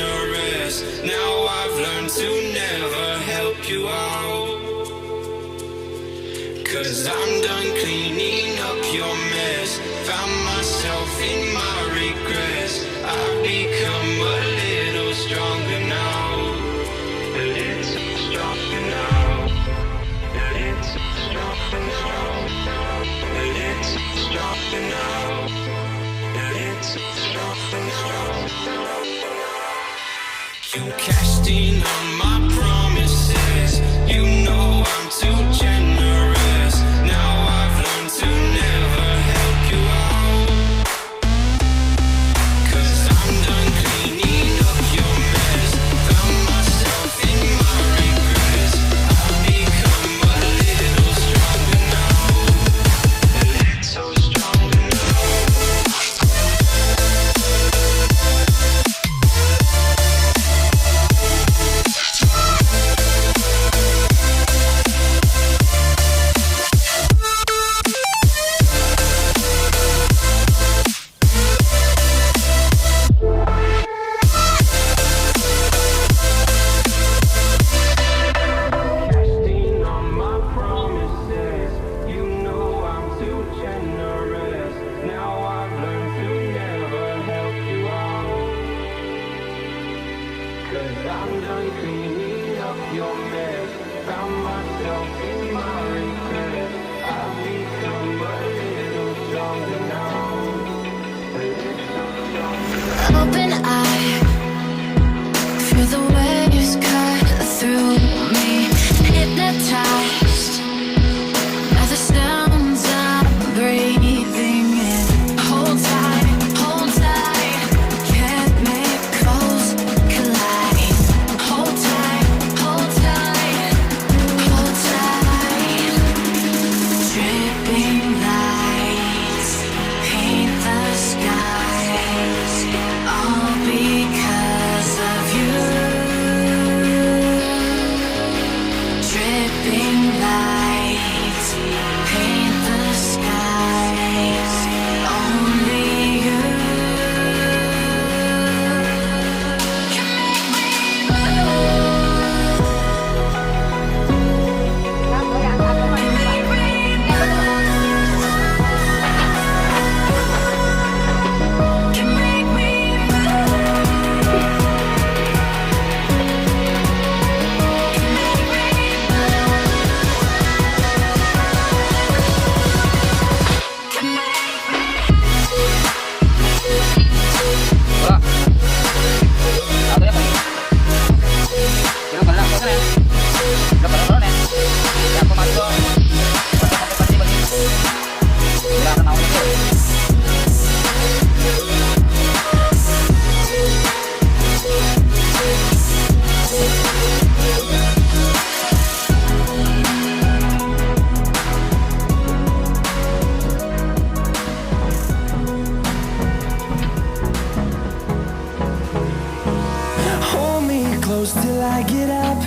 generous. Now I've learned to never help you out, 'cause I'm done cleaning up your mess. Found myself in my regrets. I've become a little stronger now. A little stronger now. A little stronger now. A little stronger now. A little stronger now. You cashed in on my promises. You know I'm too generous. Now I've learned to never help you out, 'cause I'm done cleaning up your mess. Found myself in my regrets. I've become a little stronger now. A little stronger now. Open eye, feel the waves cut through me. Hypnotized by the sounds I'm breathing in. Hold tight, chemicals collide. Hold tight, hold tight, hold tight. Dripping lights paint the skies, all because of you. Dripping lights paint the skies, only you can make me move. Can make me move. Can make me Hold me close till I get up.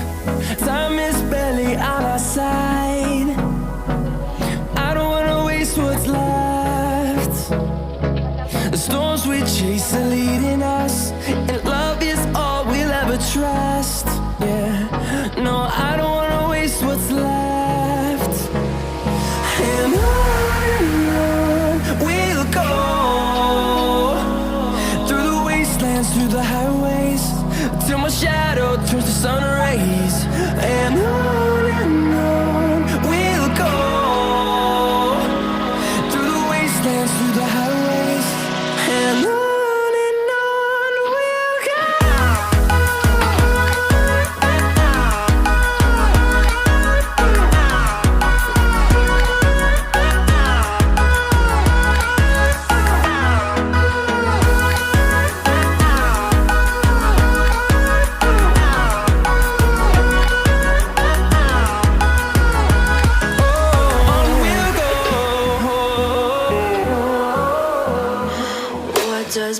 Time is barely on our side. I don't wanna waste what's left. The storms we chase are leading us, and love is all we'll ever trust. Yeah, no, I don't wanna waste what's left. And on we'll go, through the wastelands, through the highways, till my shadow turns to sun rays. And on we'll go, through the wastelands, through the highways, and on we'll go. What does